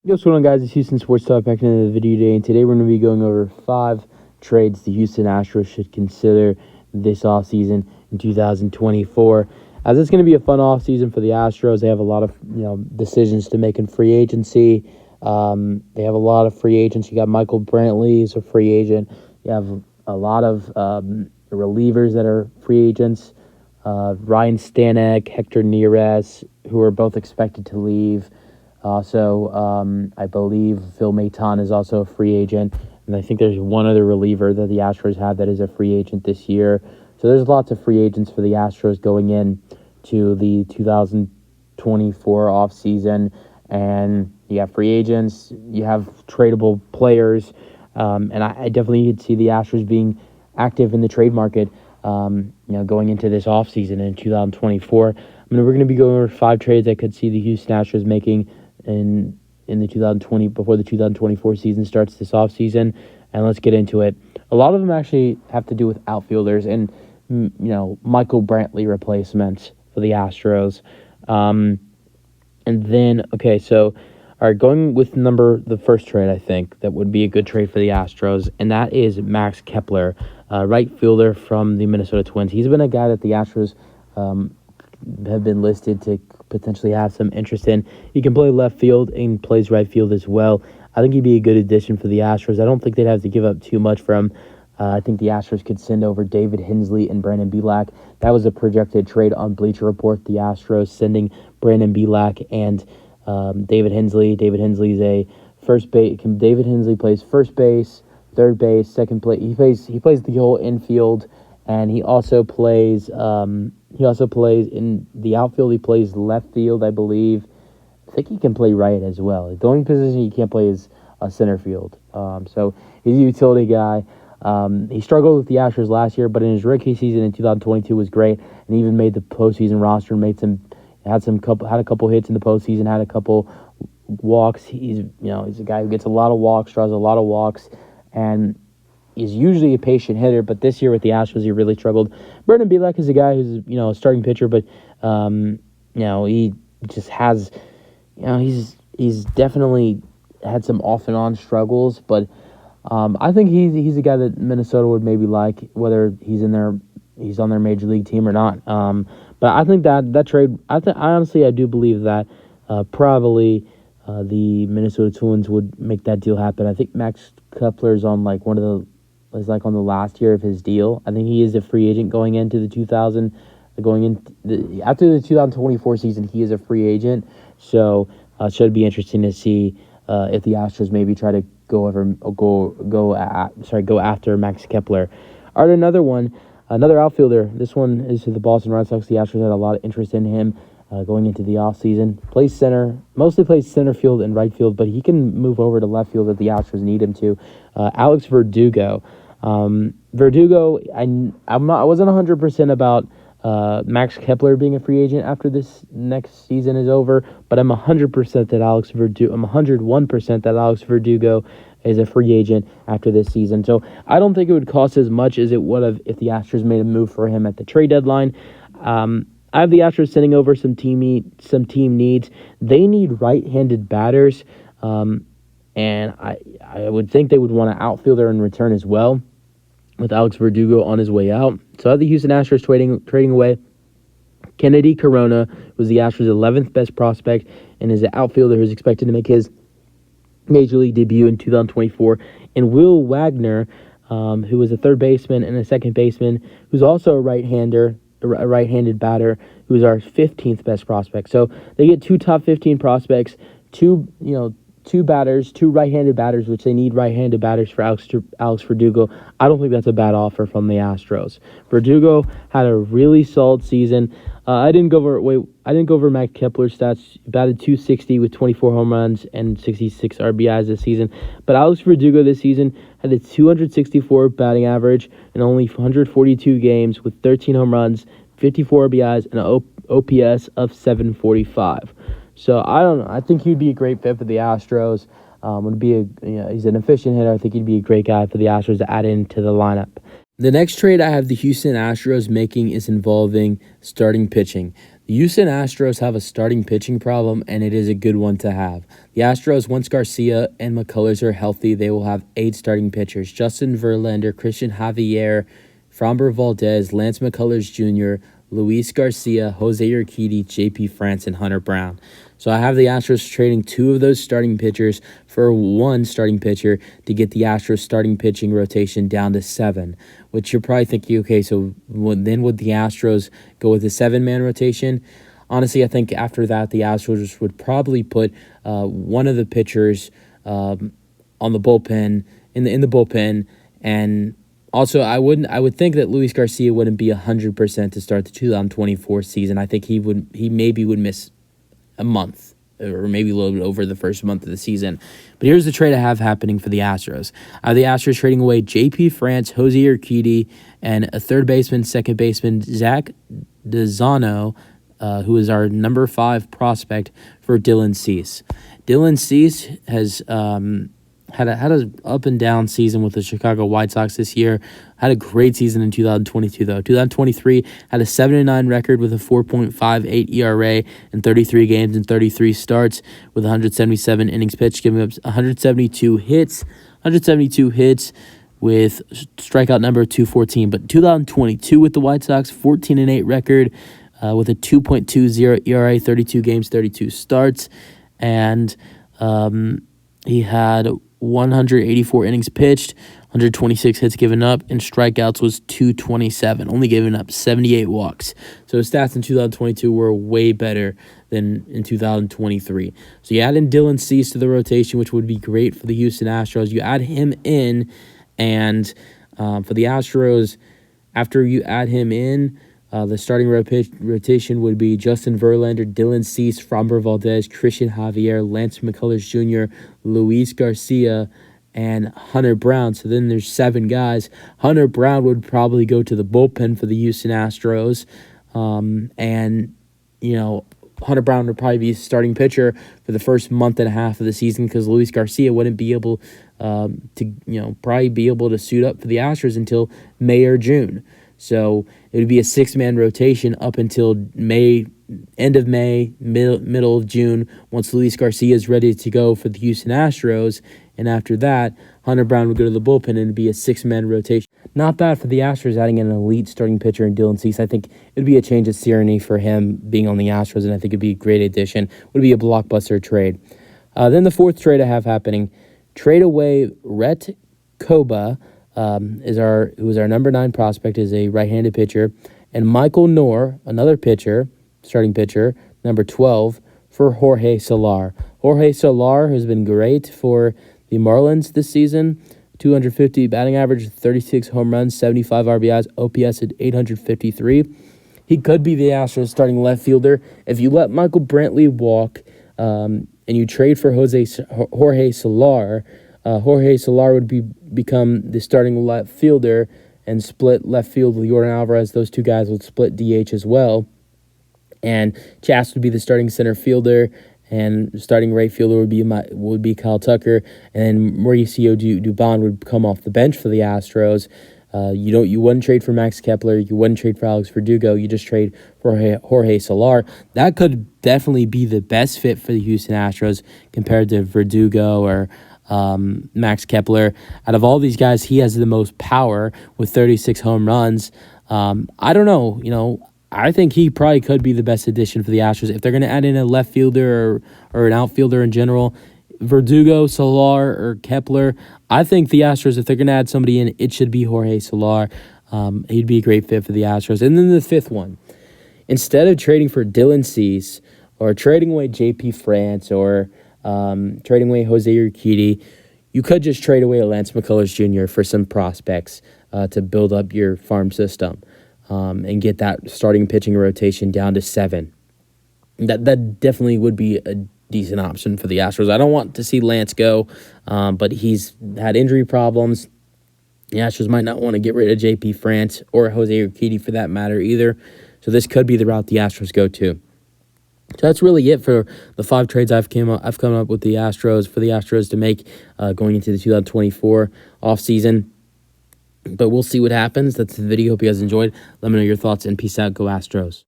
What's going on, guys? It's Houston Sports Talk back into the video today, and today we're going to be going over 5 trades the Houston Astros should consider this offseason in 2024. As it's going to be a fun offseason for the Astros, they have a lot of decisions to make in free agency. They have a lot of free agents. You got Michael Brantley is a free agent. You have a lot of relievers that are free agents. Ryan Stanek, Hector Neris, who are both expected to leave. Also, I believe Phil Maton is also a free agent, and I think there's one other reliever that the Astros have that is a free agent this year. So there's lots of free agents for the Astros going in to the 2024 offseason, and you have free agents, you have tradable players, and I definitely could see the Astros being active in the trade market, going into this offseason in 2024. We're going to be going over 5 trades I could see the Houston Astros making in the 2020 before the 2024 season starts this offseason, and let's get into it. A lot of them actually have to do with outfielders and Michael Brantley replacements for the Astros. And then all right, going with the first trade I think that would be a good trade for the Astros, and that is Max Kepler, right fielder from the Minnesota Twins. He's been a guy that the Astros have been listed to potentially have some interest in. He can play left field and plays right field as well. I think he'd be a good addition for the Astros. I don't think they'd have to give up too much for him. I think the Astros could send over David Hensley and Brandon Bielak. That was a projected trade on Bleacher Report. The Astros sending Brandon Bielak and David Hensley. David Hensley's a first base. David Hensley plays first base, third base, second place. He plays the whole infield, and he also plays in the outfield. He plays left field, I believe. I think he can play right as well. The only position he can't play is center field. So he's a utility guy. He struggled with the Astros last year, but in his rookie season in 2022 was great, and even made the postseason roster. And had a couple hits in the postseason, had a couple walks. He's a guy who gets a lot of walks, draws a lot of walks, and he's usually a patient hitter, but this year with the Astros, he really struggled. Brandon Bielak is a guy who's, a starting pitcher, but, he just has, he's definitely had some off and on struggles, but I think he's a guy that Minnesota would maybe like, whether he's on their major league team or not. But I think that trade, I do believe that probably the Minnesota Twins would make that deal happen. I think Max Kepler's on on the last year of his deal. I think he is a free agent after the 2024 season. He is a free agent, so it should be interesting to see if the Astros maybe try to go after Max Kepler. All right, another outfielder. This one is to the Boston Red Sox. The Astros had a lot of interest in him going into the offseason. Mostly plays center field and right field, but he can move over to left field if the Astros need him to. Alex Verdugo. Verdugo, I wasn't 100% about Max Kepler being a free agent after this next season is over, but I'm 101% that Alex Verdugo is a free agent after this season. So I don't think it would cost as much as it would have if the Astros made a move for him at the trade deadline. I have the Astros sending over some team needs. They need right-handed batters, and I would think they would want an outfielder in return as well, with Alex Verdugo on his way out. So I have the Houston Astros trading away Kennedy Corona, who's the Astros' 11th best prospect, and is an outfielder who's expected to make his Major League debut in 2024, and Will Wagner, who is a third baseman and a second baseman, who's also a right-handed batter, who's our 15th best prospect. So they get 2 top 15 prospects, two right-handed batters, which they need right-handed batters for Alex Verdugo. I don't think that's a bad offer from the Astros. Verdugo had a really solid season. I didn't go over Max Kepler's stats. He batted .260 with 24 home runs and 66 RBIs this season. But Alex Verdugo this season had a 264 batting average in only 142 games with 13 home runs, 54 RBIs, and an OPS of 745. So I don't know. I think he'd be a great fit for the Astros. He's an efficient hitter. I think he'd be a great guy for the Astros to add into the lineup. The next trade I have the Houston Astros making is involving starting pitching. The Houston Astros have a starting pitching problem, and it is a good one to have. The Astros, once Garcia and McCullers are healthy, they will have 8 starting pitchers: Justin Verlander, Christian Javier, Framber Valdez, Lance McCullers Jr., Luis Garcia, Jose Urquidy, J.P. France, and Hunter Brown. So I have the Astros trading 2 of those starting pitchers for 1 starting pitcher to get the Astros starting pitching rotation down to 7, which you're probably thinking, okay, so then would the Astros go with a 7-man rotation? Honestly, I think after that, the Astros would probably put one of the pitchers on the bullpen, in the bullpen, and also, I would think that Luis Garcia wouldn't be 100% to start the 2024 season. I think he maybe would miss a month, or maybe a little bit over the first month of the season. But here's the trade I have happening for the Astros. I have the Astros trading away J.P. France, Jose Urquidy, and a third baseman, second baseman, Zach DeZano, who is our number 5 prospect, for Dylan Cease. Dylan Cease has had a up and down season with the Chicago White Sox this year. Had a great season in 2022 though. 2023 had a 7-9 record with a 4.58 ERA in 33 games and 33 starts with 177 innings pitched, giving up 172 hits with strikeout number 214. But 2022 with the White Sox, 14-8 record with a 2.20 ERA, 32 games, 32 starts, and he had 184 innings pitched, 126 hits given up, and strikeouts was 227, only giving up 78 walks. So his stats in 2022 were way better than in 2023. So you add in Dylan Cease to the rotation, which would be great for the Houston Astros. You add him in, and for the Astros, after you add him in, the starting rotation would be Justin Verlander, Dylan Cease, Framber Valdez, Christian Javier, Lance McCullers Jr., Luis Garcia, and Hunter Brown. So then there's 7 guys. Hunter Brown would probably go to the bullpen for the Houston Astros. And, Hunter Brown would probably be starting pitcher for the first month and a half of the season because Luis Garcia wouldn't be able to, probably be able to suit up for the Astros until May or June. So it would be a 6-man rotation up until May, end of May, middle of June, once Luis Garcia is ready to go for the Houston Astros. And after that, Hunter Brown would go to the bullpen and it'd be a 6-man rotation. Not bad for the Astros adding an elite starting pitcher in Dylan Cease. I think it would be a change of scenery for him being on the Astros, and I think it'd be a great addition. Would be a blockbuster trade. Then the 4th trade I have happening, trade away Rhett Koba, who is our number 9 prospect, is a right-handed pitcher, and Michael Knorr, another pitcher, starting pitcher, number 12, for Jorge Soler. Jorge Soler has been great for the Marlins this season. 250 batting average, 36 home runs, 75 RBIs, OPS at 853. He could be the Astros starting left fielder. If you let Michael Brantley walk and you trade for Jorge Soler, Jorge Soler would become the starting left fielder and split left field with Yordan Alvarez. Those 2 guys would split DH as well. And Chas would be the starting center fielder, and starting right fielder would be Kyle Tucker, and then Mauricio Dubon would come off the bench for the Astros. You wouldn't trade for Max Kepler, you wouldn't trade for Alex Verdugo, you just trade for Jorge Soler. That could definitely be the best fit for the Houston Astros compared to Verdugo or Max Kepler. Out of all these guys, he has the most power with 36 home runs. I don't know, I think he probably could be the best addition for the Astros. If they're going to add in a left fielder or an outfielder in general, Verdugo, Soler, or Kepler, I think the Astros, if they're going to add somebody in, it should be Jorge Soler. He'd be a great fit for the Astros. And then the 5th one, instead of trading for Dylan Cease or trading away J.P. France or trading away Jose Urquidy, you could just trade away Lance McCullers Jr. for some prospects to build up your farm system. And get that starting pitching rotation down to 7. That definitely would be a decent option for the Astros. I don't want to see Lance go, but he's had injury problems. The Astros might not want to get rid of J.P. France or Jose Urquidy for that matter either. So this could be the route the Astros go to. So that's really it for the 5 trades I've come up with the Astros to make going into the 2024 offseason. But we'll see what happens. That's the video. Hope you guys enjoyed. Let me know your thoughts, and peace out. Go Astros.